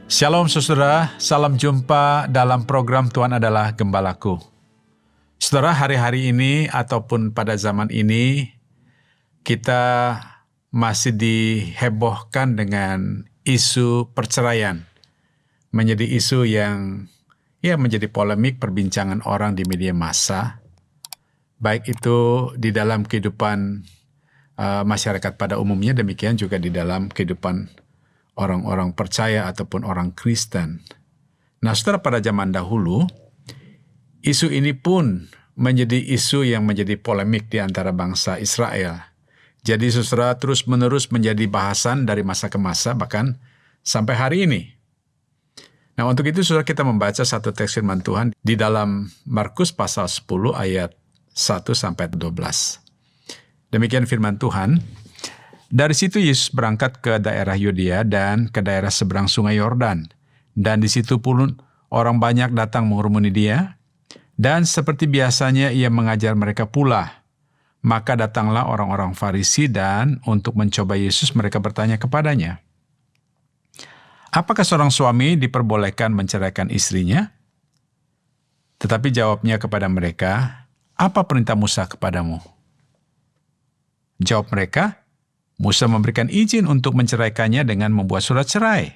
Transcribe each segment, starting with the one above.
Shalom saudara, salam jumpa dalam program Tuhan adalah Gembalaku. Saudara, hari-hari ini ataupun pada zaman ini, kita masih dihebohkan dengan isu perceraian. Menjadi isu yang menjadi polemik perbincangan orang di media massa, baik itu di dalam kehidupan masyarakat pada umumnya, demikian juga di dalam kehidupan orang-orang percaya ataupun orang Kristen. Nah, saudara, pada zaman dahulu, isu ini pun menjadi isu yang menjadi polemik di antara bangsa Israel. Jadi, saudara, terus-menerus menjadi bahasan dari masa ke masa, bahkan sampai hari ini. Nah, untuk itu, saudara, kita membaca satu teks firman Tuhan di dalam Markus pasal 10 ayat 1-12. Demikian firman Tuhan. Dari situ Yesus berangkat ke daerah Yudea dan ke daerah seberang sungai Yordan. Dan di situ pun orang banyak datang mengerumuni dia. Dan seperti biasanya ia mengajar mereka pula. Maka datanglah orang-orang Farisi dan untuk mencoba Yesus mereka bertanya kepadanya, apakah seorang suami diperbolehkan menceraikan istrinya? Tetapi jawabnya kepada mereka, apa perintah Musa kepadamu? Jawab mereka, Musa memberikan izin untuk menceraikannya dengan membuat surat cerai.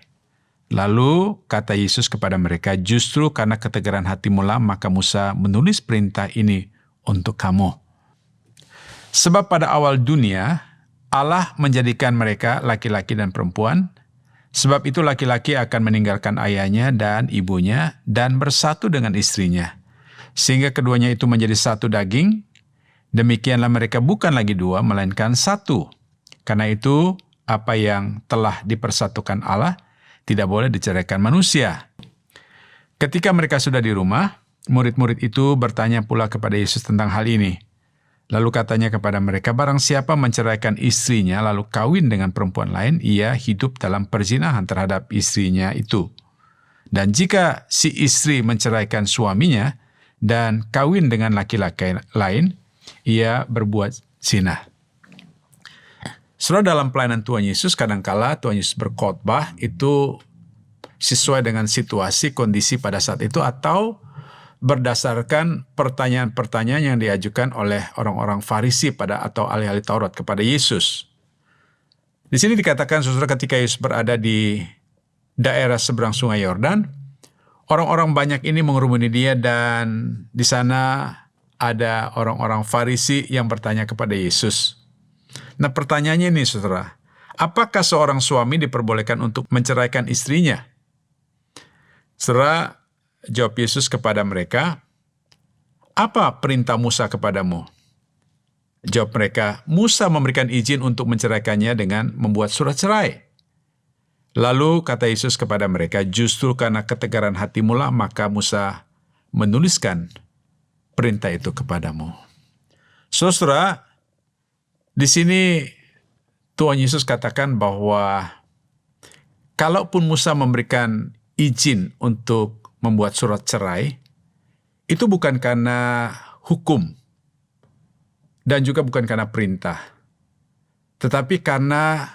Lalu kata Yesus kepada mereka, justru karena ketegaran hatimu lah maka Musa menulis perintah ini untuk kamu. Sebab pada awal dunia, Allah menjadikan mereka laki-laki dan perempuan. Sebab itu laki-laki akan meninggalkan ayahnya dan ibunya dan bersatu dengan istrinya. Sehingga keduanya itu menjadi satu daging. Demikianlah mereka bukan lagi dua, melainkan satu. Karena itu, apa yang telah dipersatukan Allah tidak boleh diceraikan manusia. Ketika mereka sudah di rumah, murid-murid itu bertanya pula kepada Yesus tentang hal ini. Lalu katanya kepada mereka, barang siapa menceraikan istrinya lalu kawin dengan perempuan lain, ia hidup dalam perzinahan terhadap istrinya itu. Dan jika si istri menceraikan suaminya dan kawin dengan laki-laki lain, ia berbuat zina. Saudara, dalam pelayanan Tuhan Yesus, kadangkala Tuhan Yesus berkhotbah itu sesuai dengan situasi, kondisi pada saat itu, atau berdasarkan pertanyaan-pertanyaan yang diajukan oleh orang-orang Farisi atau ahli-ahli Taurat kepada Yesus. Di sini dikatakan, saudara, ketika Yesus berada di daerah seberang sungai Yordan, orang-orang banyak ini mengerumuni dia dan di sana ada orang-orang Farisi yang bertanya kepada Yesus. Nah, pertanyaannya ini, saudara, apakah seorang suami diperbolehkan untuk menceraikan istrinya? Saudara, jawab Yesus kepada mereka, apa perintah Musa kepadamu? Jawab mereka, Musa memberikan izin untuk menceraikannya dengan membuat surat cerai. Lalu kata Yesus kepada mereka, justru karena ketegaran hatimu lah maka Musa menuliskan perintah itu kepadamu. Saudara, di sini Tuhan Yesus katakan bahwa kalaupun Musa memberikan izin untuk membuat surat cerai, itu bukan karena hukum dan juga bukan karena perintah, tetapi karena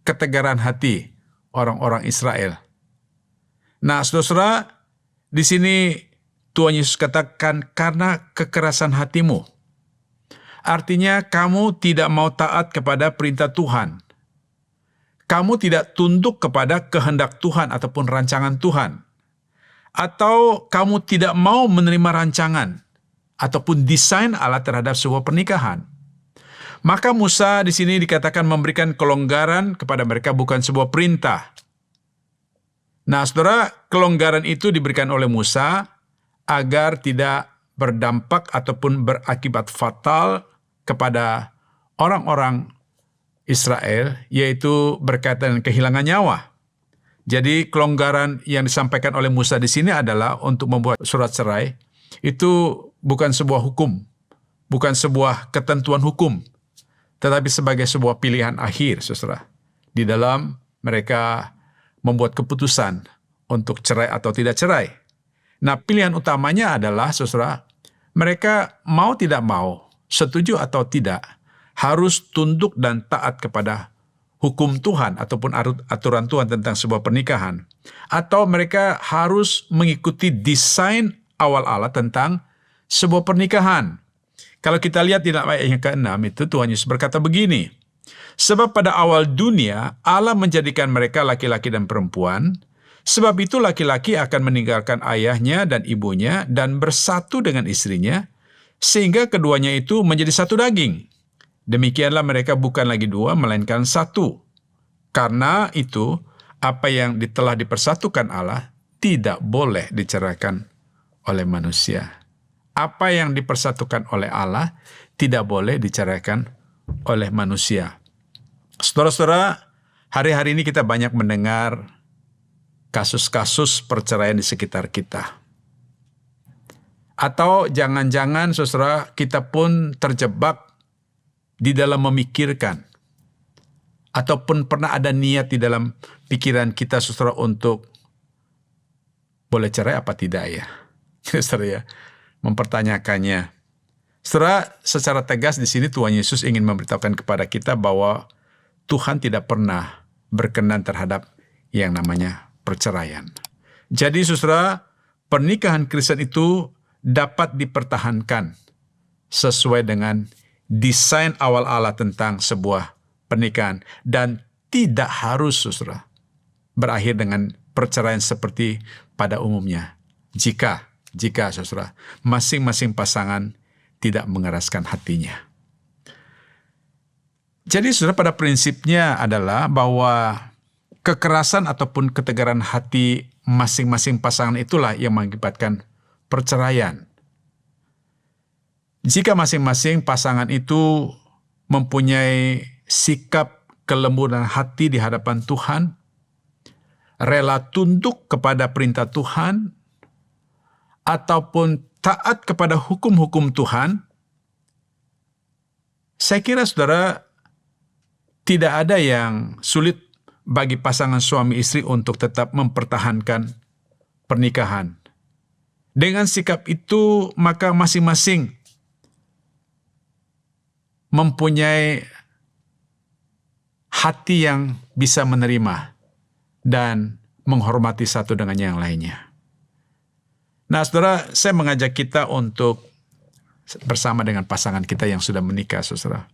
ketegaran hati orang-orang Israel. Nah, saudara, di sini Tuhan Yesus katakan karena kekerasan hatimu. Artinya kamu tidak mau taat kepada perintah Tuhan. Kamu tidak tunduk kepada kehendak Tuhan ataupun rancangan Tuhan. Atau kamu tidak mau menerima rancangan ataupun desain Allah terhadap sebuah pernikahan. Maka Musa di sini dikatakan memberikan kelonggaran kepada mereka, bukan sebuah perintah. Nah, saudara, kelonggaran itu diberikan oleh Musa agar tidak berdampak ataupun berakibat fatal kepada orang-orang Israel, yaitu berkaitan dengan kehilangan nyawa. Jadi kelonggaran yang disampaikan oleh Musa di sini adalah untuk membuat surat cerai. Itu bukan sebuah hukum, bukan sebuah ketentuan hukum, tetapi sebagai sebuah pilihan akhir, saudara. Di dalam mereka membuat keputusan untuk cerai atau tidak cerai. Nah, pilihan utamanya adalah, saudara, mereka mau tidak mau, setuju atau tidak, harus tunduk dan taat kepada hukum Tuhan ataupun aturan Tuhan tentang sebuah pernikahan. Atau mereka harus mengikuti desain awal Allah tentang sebuah pernikahan. Kalau kita lihat di dalam ayat yang ke-6 itu Tuhan Yesus berkata begini, sebab pada awal dunia Allah menjadikan mereka laki-laki dan perempuan, sebab itu laki-laki akan meninggalkan ayahnya dan ibunya dan bersatu dengan istrinya, sehingga keduanya itu menjadi satu daging. Demikianlah mereka bukan lagi dua, melainkan satu. Karena itu, apa yang telah dipersatukan Allah tidak boleh diceraikan oleh manusia. Apa yang dipersatukan oleh Allah tidak boleh diceraikan oleh manusia. Saudara-saudara, hari-hari ini kita banyak mendengar kasus-kasus perceraian di sekitar kita. Atau jangan-jangan saudara kita pun terjebak di dalam memikirkan ataupun pernah ada niat di dalam pikiran kita saudara untuk boleh cerai apa tidak ya? Saudara ya, mempertanyakannya. Saudara, secara tegas di sini Tuhan Yesus ingin memberitahukan kepada kita bahwa Tuhan tidak pernah berkenan terhadap yang namanya perceraian. Jadi saudara, pernikahan Kristen itu dapat dipertahankan sesuai dengan desain awal Allah tentang sebuah pernikahan, dan tidak harus saudara berakhir dengan perceraian seperti pada umumnya. Jika saudara masing-masing pasangan tidak mengeraskan hatinya. Jadi saudara, pada prinsipnya adalah bahwa kekerasan ataupun ketegaran hati masing-masing pasangan itulah yang mengakibatkan perceraian. Jika masing-masing pasangan itu mempunyai sikap kelemburan hati di hadapan Tuhan, rela tunduk kepada perintah Tuhan, ataupun taat kepada hukum-hukum Tuhan, saya kira saudara, tidak ada yang sulit bagi pasangan suami istri untuk tetap mempertahankan pernikahan. Dengan sikap itu, maka masing-masing mempunyai hati yang bisa menerima dan menghormati satu dengan yang lainnya. Nah, saudara, saya mengajak kita untuk bersama dengan pasangan kita yang sudah menikah, saudara.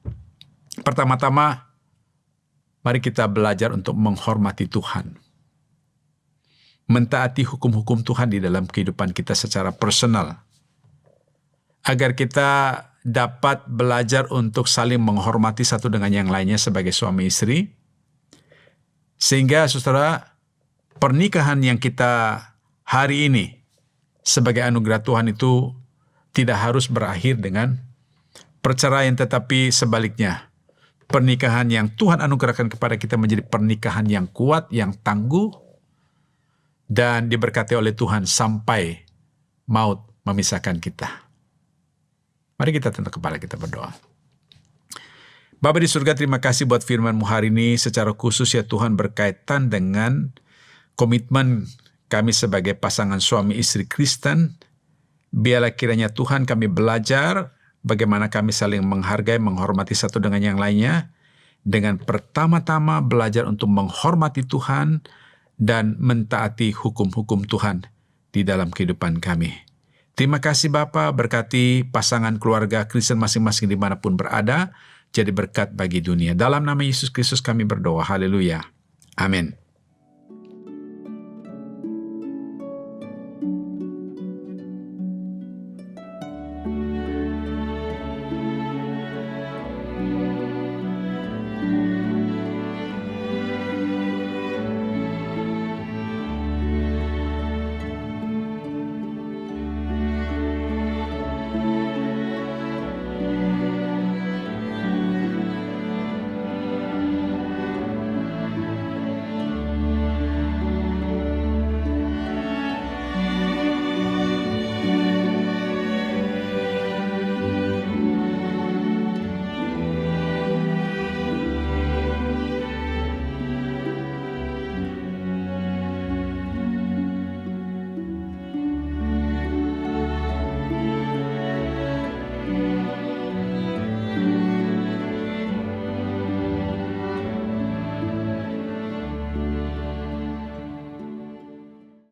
Pertama-tama, mari kita belajar untuk menghormati Tuhan. Mentaati hukum-hukum Tuhan di dalam kehidupan kita secara personal. Agar kita dapat belajar untuk saling menghormati satu dengan yang lainnya sebagai suami istri. Sehingga saudara, pernikahan yang kita hari ini sebagai anugerah Tuhan itu tidak harus berakhir dengan perceraian, tetapi sebaliknya. Pernikahan yang Tuhan anugerahkan kepada kita menjadi pernikahan yang kuat, yang tangguh, dan diberkati oleh Tuhan sampai maut memisahkan kita. Mari kita tunduk kepala, kita berdoa. Bapa di surga, terima kasih buat firman-Mu hari ini. Secara khusus ya Tuhan, berkaitan dengan komitmen kami sebagai pasangan suami istri Kristen. Biarlah kiranya Tuhan kami belajar bagaimana kami saling menghargai, menghormati satu dengan yang lainnya. Dengan pertama-tama belajar untuk menghormati Tuhan dan mentaati hukum-hukum Tuhan di dalam kehidupan kami. Terima kasih Bapa, berkati pasangan keluarga Kristen masing-masing dimanapun berada, jadi berkat bagi dunia. Dalam nama Yesus Kristus kami berdoa, haleluya, amin.